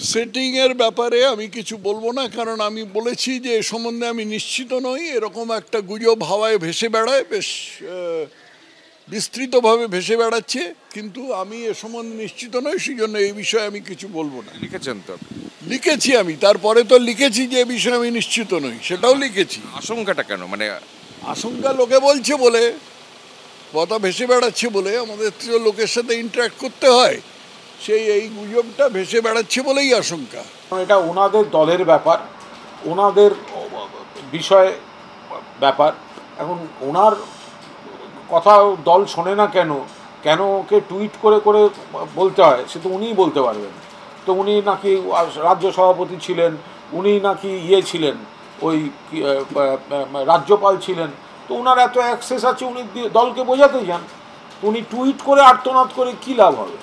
সেটিংয়ের ব্যাপারে আমি কিছু বলবো না, কারণ আমি বলেছি যে এ সম্বন্ধে আমি নিশ্চিত নই। এরকম একটা গুজব হাওয়ায় ভেসে বেড়ায়, বেশ বিস্তৃতভাবে ভেসে বেড়াচ্ছে, কিন্তু আমি এ সম্বন্ধে নিশ্চিত নই, সেই জন্য এই বিষয়ে আমি কিছু বলবো না। লিখেছেন তো? লিখেছি আমি, তারপরে তো লিখেছি যে এ বিষয়ে আমি নিশ্চিত নই, সেটাও লিখেছি। আশঙ্কাটা কেন? মানে আশঙ্কা লোকে বলছে বলে, কথা ভেসে বেড়াচ্ছে বলে, আমাদের তো লোকের সাথে ইন্টারাক্ট করতে হয়, সেই এই গুজবটা ভেসে বেড়াচ্ছে বলেই আশঙ্কা। এটা ওনাদের দলের ব্যাপার, ওনাদের বিষয় ব্যাপার। এখন ওনার কথা দল শোনে না কেন, কেন ওকে টুইট করে করে বলতে হয়, সে তো উনিই বলতে পারবেন। তো উনি নাকি রাজ্য সভাপতি ছিলেন, উনি নাকি ছিলেন, ওই রাজ্যপাল ছিলেন, তো ওনার এত অ্যাক্সেস আছে, উনি দলকে বোঝাতে যান। উনি টুইট করে আর্তনাদ করে কী লাভ হবে?